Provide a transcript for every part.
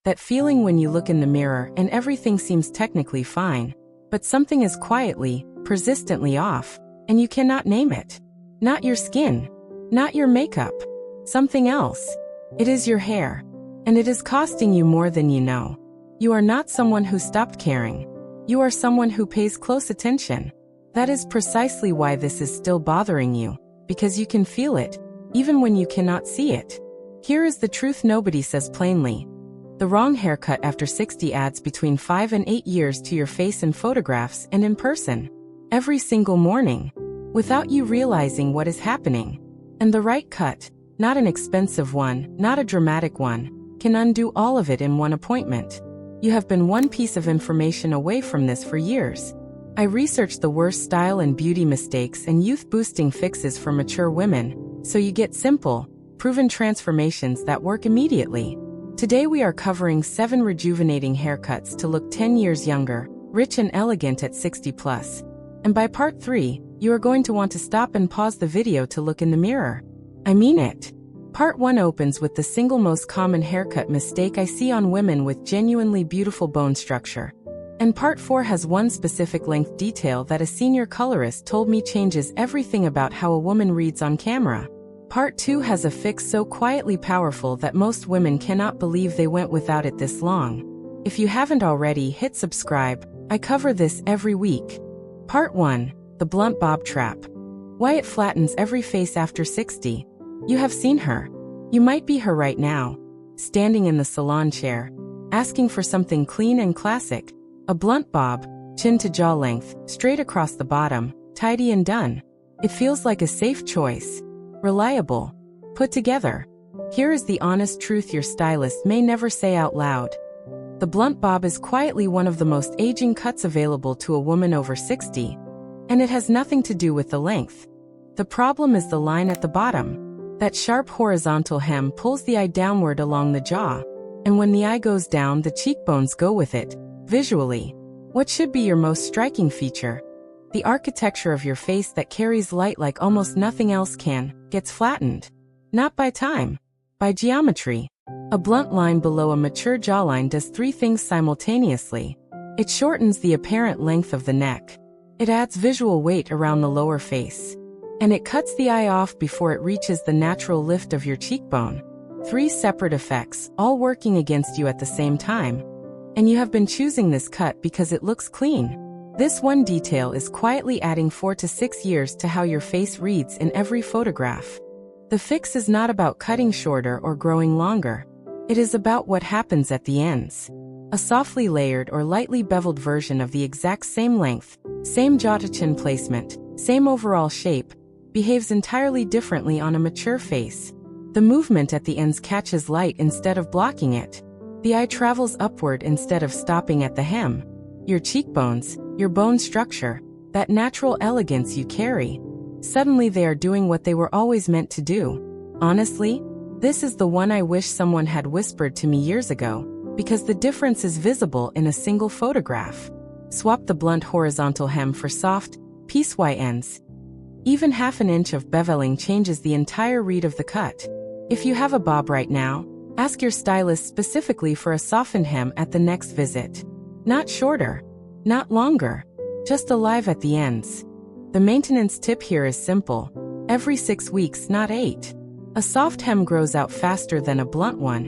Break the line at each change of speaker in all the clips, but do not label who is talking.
That feeling when you look in the mirror and everything seems technically fine, but something is quietly, persistently off, and you cannot name it. Not your skin. Not your makeup. Something else. It is your hair. And it is costing you more than you know. You are not someone who stopped caring. You are someone who pays close attention. That is precisely why this is still bothering you, because you can feel it, even when you cannot see it. Here is the truth nobody says plainly. The wrong haircut after 60 adds between 5 and 8 years to your face in photographs and in person. Every single morning, without you realizing what is happening. And the right cut, not an expensive one, not a dramatic one, can undo all of it in one appointment. You have been one piece of information away from this for years. I researched the worst style and beauty mistakes and youth-boosting fixes for mature women, so you get simple, proven transformations that work immediately. Today we are covering 7 rejuvenating haircuts to look 10 years younger, rich and elegant at 60 plus. And by part 3, you are going to want to stop and pause the video to look in the mirror. I mean it. Part 1 opens with the single most common haircut mistake I see on women with genuinely beautiful bone structure. And part 4 has one specific length detail that a senior colorist told me changes everything about how a woman reads on camera. Part 2 has a fix so quietly powerful that most women cannot believe they went without it this long. If you haven't already, hit subscribe. I cover this every week. Part 1, the blunt bob trap. Why it flattens every face after 60. You have seen her. You might be her right now, standing in the salon chair, asking for something clean and classic. A blunt bob, chin to jaw length, straight across the bottom, tidy and done. It feels like a safe choice. Reliable. Put together. Here is the honest truth your stylist may never say out loud. The blunt bob is quietly one of the most aging cuts available to a woman over 60. And it has nothing to do with the length. The problem is the line at the bottom. That sharp horizontal hem pulls the eye downward along the jaw. And when the eye goes down, the cheekbones go with it. Visually, what should be your most striking feature? The architecture of your face that carries light like almost nothing else can, gets flattened. Not by time. By geometry. A blunt line below a mature jawline does 3 things simultaneously. It shortens the apparent length of the neck. It adds visual weight around the lower face. And it cuts the eye off before it reaches the natural lift of your cheekbone. 3 separate effects, all working against you at the same time. And you have been choosing this cut because it looks clean. This one detail is quietly adding 4 to 6 years to how your face reads in every photograph. The fix is not about cutting shorter or growing longer. It is about what happens at the ends. A softly layered or lightly beveled version of the exact same length, same jaw to chin placement, same overall shape, behaves entirely differently on a mature face. The movement at the ends catches light instead of blocking it. The eye travels upward instead of stopping at the hem. Your cheekbones, your bone structure, that natural elegance you carry. Suddenly they are doing what they were always meant to do. Honestly, this is the one I wish someone had whispered to me years ago, because the difference is visible in a single photograph. Swap the blunt horizontal hem for soft, piece-wide ends. Even half an inch of beveling changes the entire read of the cut. If you have a bob right now, ask your stylist specifically for a softened hem at the next visit. Not shorter, not longer, just alive at the ends. The maintenance tip here is simple. Every 6 weeks, not 8. A soft hem grows out faster than a blunt one.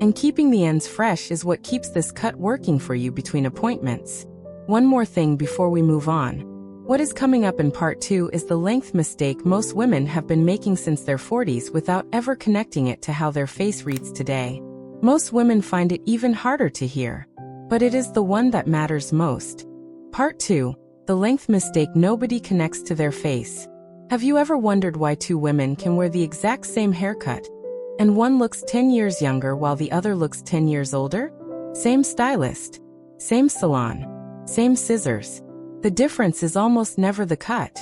And keeping the ends fresh is what keeps this cut working for you between appointments. One more thing before we move on. What is coming up in part 2 is the length mistake most women have been making since their 40s without ever connecting it to how their face reads today. Most women find it even harder to hear. But it is the one that matters most. Part 2, the length mistake nobody connects to their face. Have you ever wondered why 2 women can wear the exact same haircut, and one looks 10 years younger while the other looks 10 years older? Same stylist, same salon, same scissors. The difference is almost never the cut.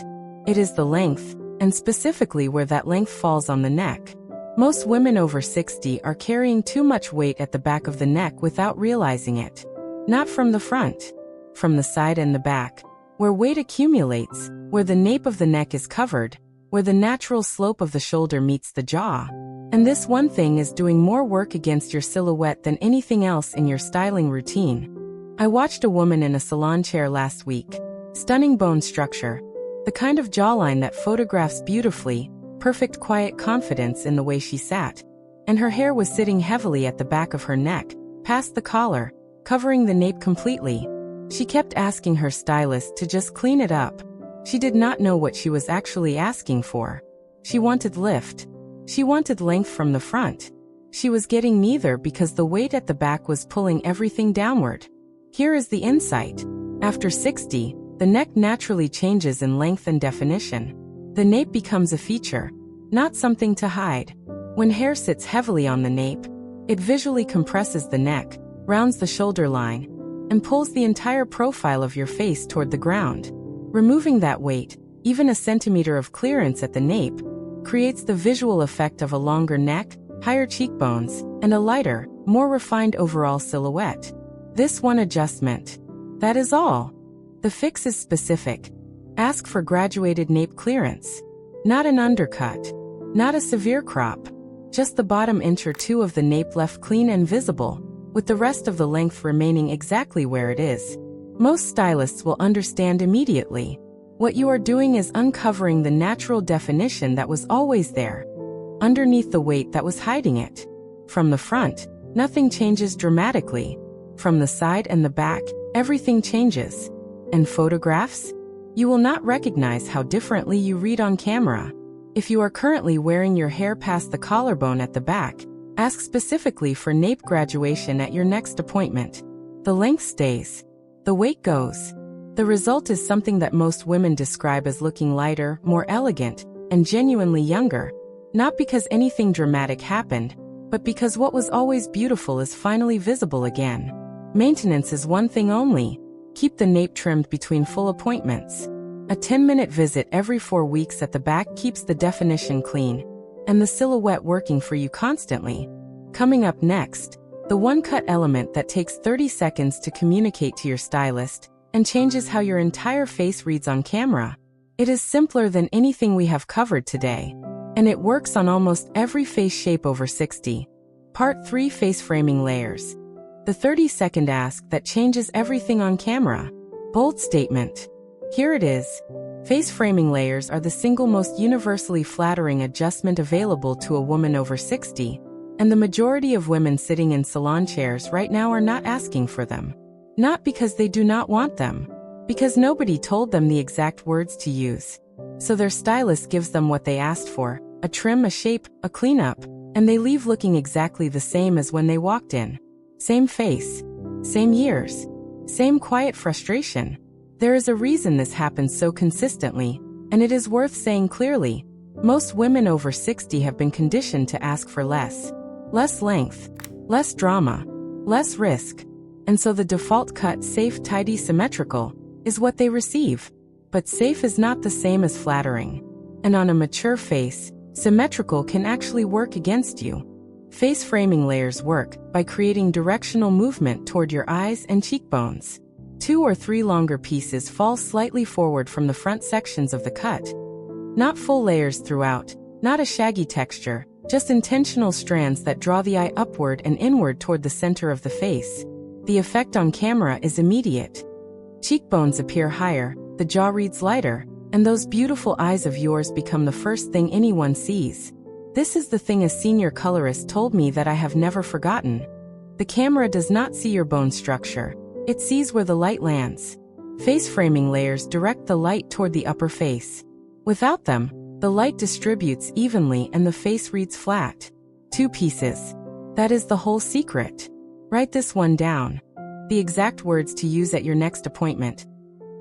It is the length, and specifically where that length falls on the neck. Most women over 60 are carrying too much weight at the back of the neck without realizing it. Not from the front, from the side and the back, where weight accumulates, where the nape of the neck is covered, where the natural slope of the shoulder meets the jaw. And this one thing is doing more work against your silhouette than anything else in your styling routine. I watched a woman in a salon chair last week. Stunning bone structure. The kind of jawline that photographs beautifully, perfect quiet confidence in the way she sat. And her hair was sitting heavily at the back of her neck, past the collar, covering the nape completely. She kept asking her stylist to just clean it up. She did not know what she was actually asking for. She wanted lift. She wanted length from the front. She was getting neither because the weight at the back was pulling everything downward. Here is the insight. After 60, the neck naturally changes in length and definition. The nape becomes a feature, not something to hide. When hair sits heavily on the nape, it visually compresses the neck, rounds the shoulder line, and pulls the entire profile of your face toward the ground. Removing that weight, even a centimeter of clearance at the nape, creates the visual effect of a longer neck, higher cheekbones, and a lighter, more refined overall silhouette. This one adjustment. That is all. The fix is specific. Ask for graduated nape clearance. Not an undercut. Not a severe crop. Just the bottom inch or two of the nape left clean and visible, with the rest of the length remaining exactly where it is. Most stylists will understand immediately. What you are doing is uncovering the natural definition that was always there, underneath the weight that was hiding it. From the front, nothing changes dramatically. From the side and the back, everything changes. And photographs? You will not recognize how differently you read on camera. If you are currently wearing your hair past the collarbone at the back, ask specifically for nape graduation at your next appointment. The length stays. The weight goes. The result is something that most women describe as looking lighter, more elegant, and genuinely younger. Not because anything dramatic happened, but because what was always beautiful is finally visible again. Maintenance is one thing only. Keep the nape trimmed between full appointments. A 10-minute visit every 4 weeks at the back keeps the definition clean, and the silhouette working for you constantly. Coming up next, the one-cut element that takes 30 seconds to communicate to your stylist, and changes how your entire face reads on camera. It is simpler than anything we have covered today, and it works on almost every face shape over 60. Part 3: Face Framing Layers. The 30-second ask that changes everything on camera. Bold statement. Here it is. Face framing layers are the single most universally flattering adjustment available to a woman over 60, and the majority of women sitting in salon chairs right now are not asking for them. Not because they do not want them, because nobody told them the exact words to use. So their stylist gives them what they asked for, a trim, a shape, a cleanup, and they leave looking exactly the same as when they walked in. Same face, same years, same quiet frustration. There is a reason this happens so consistently, and it is worth saying clearly. Most women over 60 have been conditioned to ask for less. Less length, less drama, less risk. And so the default cut, safe, tidy, symmetrical, is what they receive. But safe is not the same as flattering. And on a mature face, symmetrical can actually work against you. Face framing layers work by creating directional movement toward your eyes and cheekbones. 2 or 3 longer pieces fall slightly forward from the front sections of the cut. Not full layers throughout, not a shaggy texture, just intentional strands that draw the eye upward and inward toward the center of the face. The effect on camera is immediate. Cheekbones appear higher, the jaw reads lighter, and those beautiful eyes of yours become the first thing anyone sees. This is the thing a senior colorist told me that I have never forgotten. The camera does not see your bone structure. It sees where the light lands. Face framing layers direct the light toward the upper face. Without them, the light distributes evenly and the face reads flat. 2 pieces. That is the whole secret. Write this one down. The exact words to use at your next appointment.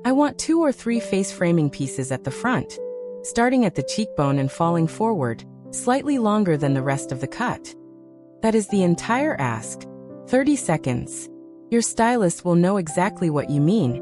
I want 2 or 3 face framing pieces at the front, starting at the cheekbone and falling forward, slightly longer than the rest of the cut. That is the entire ask. 30 seconds. Your stylist will know exactly what you mean,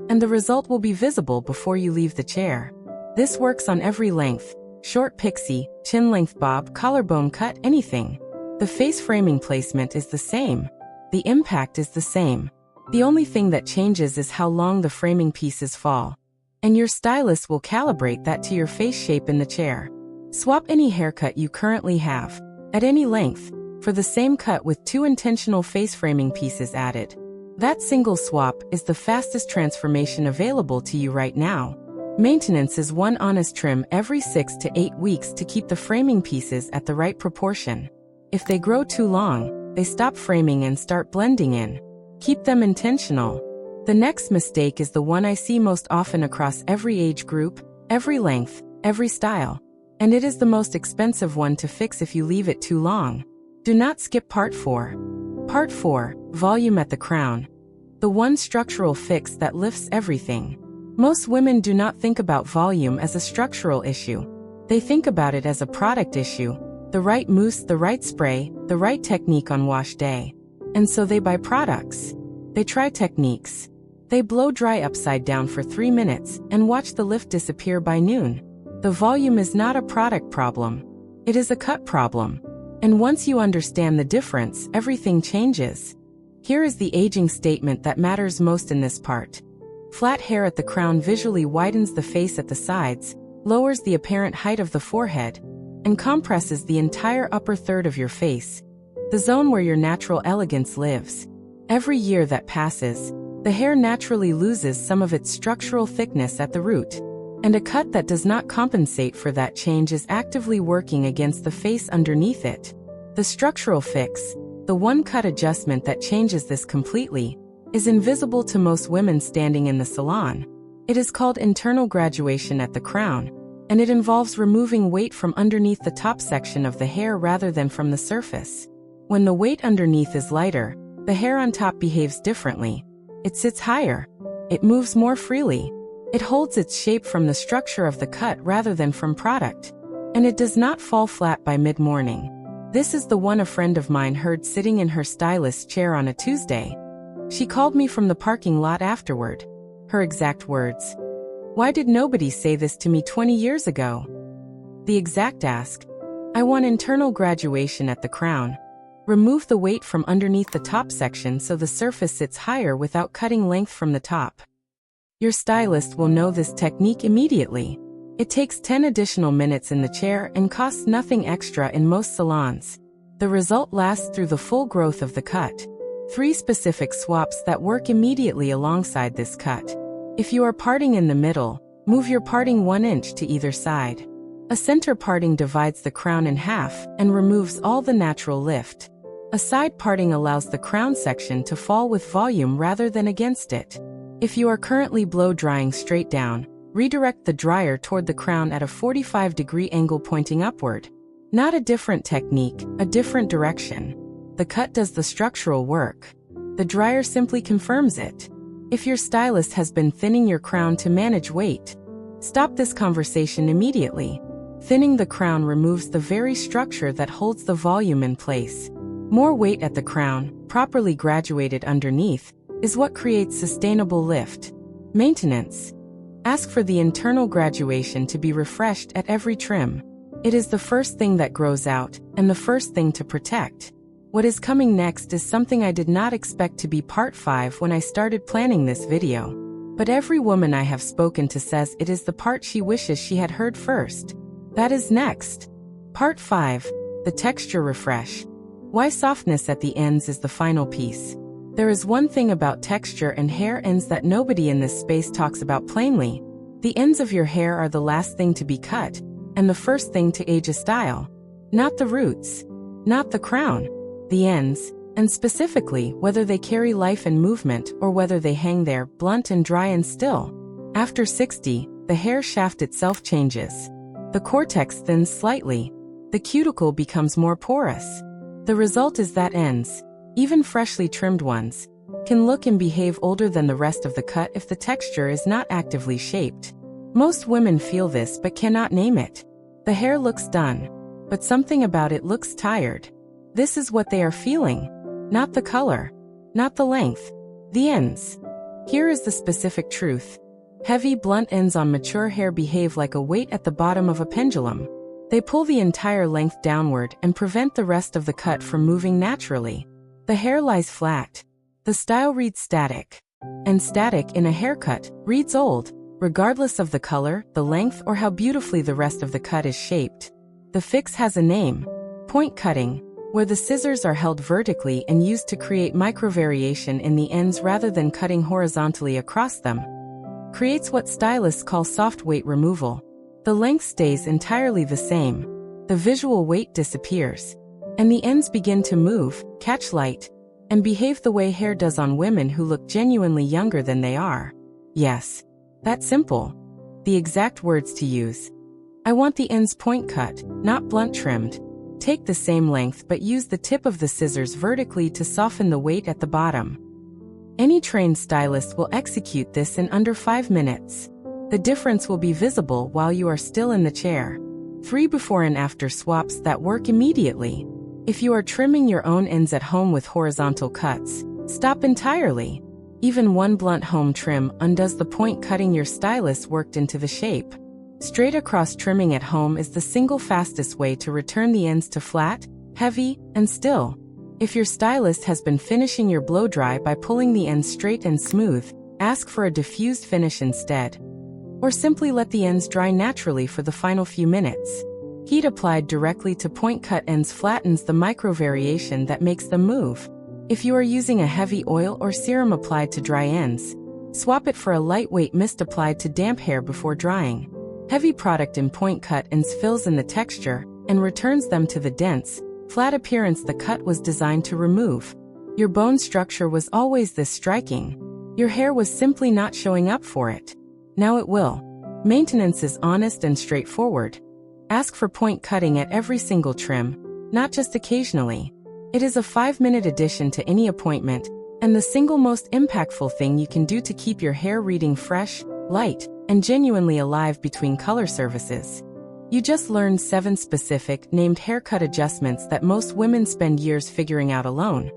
and the result will be visible before you leave the chair. This works on every length: short pixie, chin length bob, collarbone cut, anything. The face framing placement is the same. The impact is the same. The only thing that changes is how long the framing pieces fall, and your stylist will calibrate that to your face shape in the chair. Swap any haircut you currently have, at any length, for the same cut with 2 intentional face framing pieces added. That single swap is the fastest transformation available to you right now. Maintenance is one honest trim every 6 to 8 weeks to keep the framing pieces at the right proportion. If they grow too long, they stop framing and start blending in. Keep them intentional. The next mistake is the one I see most often across every age group, every length, every style. And it is the most expensive one to fix if you leave it too long. Do not skip part 4. Part 4, volume at the crown. The one structural fix that lifts everything. Most women do not think about volume as a structural issue. They think about it as a product issue. The right mousse, the right spray, the right technique on wash day. And so they buy products. They try techniques. They blow dry upside down for 3 minutes and watch the lift disappear by noon. The volume is not a product problem. It is a cut problem. And once you understand the difference, everything changes. Here is the aging statement that matters most in this part. Flat hair at the crown visually widens the face at the sides, lowers the apparent height of the forehead, and compresses the entire upper third of your face, the zone where your natural elegance lives. Every year that passes, the hair naturally loses some of its structural thickness at the root, and a cut that does not compensate for that change is actively working against the face underneath it. The structural fix, the one-cut adjustment that changes this completely, is invisible to most women standing in the salon. It is called internal graduation at the crown, and it involves removing weight from underneath the top section of the hair rather than from the surface. When the weight underneath is lighter, the hair on top behaves differently. It sits higher. It moves more freely. It holds its shape from the structure of the cut rather than from product. And it does not fall flat by mid-morning. This is the one a friend of mine heard sitting in her stylist's chair on a Tuesday. She called me from the parking lot afterward. Her exact words: "Why did nobody say this to me 20 years ago?" The exact ask: "I want internal graduation at the crown. Remove the weight from underneath the top section so the surface sits higher without cutting length from the top." Your stylist will know this technique immediately. It takes 10 additional minutes in the chair and costs nothing extra in most salons. The result lasts through the full growth of the cut. 3 specific swaps that work immediately alongside this cut. If you are parting in the middle, move your parting 1 inch to either side. A center parting divides the crown in half and removes all the natural lift. A side parting allows the crown section to fall with volume rather than against it. If you are currently blow drying straight down, redirect the dryer toward the crown at a 45-degree angle pointing upward. Not a different technique, a different direction. The cut does the structural work. The dryer simply confirms it. If your stylist has been thinning your crown to manage weight, stop this conversation immediately. Thinning the crown removes the very structure that holds the volume in place. More weight at the crown, properly graduated underneath, is what creates sustainable lift. Maintenance. Ask for the internal graduation to be refreshed at every trim. It is the first thing that grows out, and the first thing to protect. What is coming next is something I did not expect to be part 5 when I started planning this video. But every woman I have spoken to says it is the part she wishes she had heard first. That is next. Part 5, the texture refresh. Why softness at the ends is the final piece. There is one thing about texture and hair ends that nobody in this space talks about plainly. The ends of your hair are the last thing to be cut, and the first thing to age a style. Not the roots. Not the crown. The ends, and specifically whether they carry life and movement or whether they hang there, blunt and dry and still. After 60, the hair shaft itself changes. The cortex thins slightly. The cuticle becomes more porous. The result is that ends, even freshly trimmed ones, can look and behave older than the rest of the cut if the texture is not actively shaped. Most women feel this but cannot name it. The hair looks done, but something about it looks tired. This is what they are feeling. Not the color. Not the length. The ends. Here is the specific truth. Heavy, blunt ends on mature hair behave like a weight at the bottom of a pendulum. They pull the entire length downward and prevent the rest of the cut from moving naturally. The hair lies flat. The style reads static. And static in a haircut reads old, regardless of the color, the length, or how beautifully the rest of the cut is shaped. The fix has a name. Point cutting, where the scissors are held vertically and used to create microvariation in the ends rather than cutting horizontally across them, creates what stylists call soft weight removal. The length stays entirely the same, the visual weight disappears, and the ends begin to move, catch light, and behave the way hair does on women who look genuinely younger than they are. Yes, that's simple. The exact words to use. I want the ends point cut, not blunt trimmed. Take the same length but use the tip of the scissors vertically to soften the weight at the bottom. Any trained stylist will execute this in under 5 minutes. The difference will be visible while you are still in the chair. 3 before and after swaps that work immediately. If you are trimming your own ends at home with horizontal cuts, stop entirely. Even one blunt home trim undoes the point cutting your stylist worked into the shape. Straight across trimming at home is the single fastest way to return the ends to flat, heavy, and still. If your stylist has been finishing your blow dry by pulling the ends straight and smooth, ask for a diffused finish instead. Or simply let the ends dry naturally for the final few minutes. Heat applied directly to point cut ends flattens the microvariation that makes them move. If you are using a heavy oil or serum applied to dry ends, swap it for a lightweight mist applied to damp hair before drying. Heavy product in point cut ends fills in the texture and returns them to the dense, flat appearance the cut was designed to remove. Your bone structure was always this striking. Your hair was simply not showing up for it. Now it will. Maintenance is honest and straightforward. Ask for point cutting at every single trim, not just occasionally. It is a 5-minute addition to any appointment, and the single most impactful thing you can do to keep your hair reading fresh, light, and genuinely alive between color services. You just learned 7 specific, named haircut adjustments that most women spend years figuring out alone.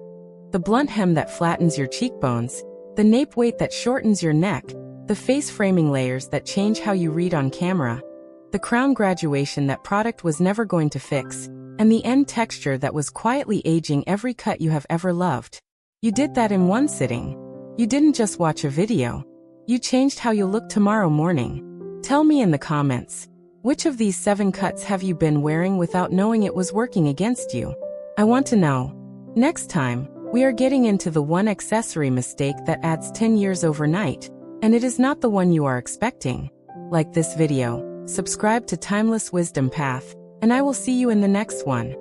The blunt hem that flattens your cheekbones, the nape weight that shortens your neck, the face framing layers that change how you read on camera, the crown graduation that product was never going to fix, and the end texture that was quietly aging every cut you have ever loved. You did that in one sitting. You didn't just watch a video. You changed how you look tomorrow morning. Tell me in the comments, which of these 7 cuts have you been wearing without knowing it was working against you? I want to know. Next time, we are getting into the one accessory mistake that adds 10 years overnight, and it is not the one you are expecting. Like this video, subscribe to Timeless Wisdom Path, and I will see you in the next one.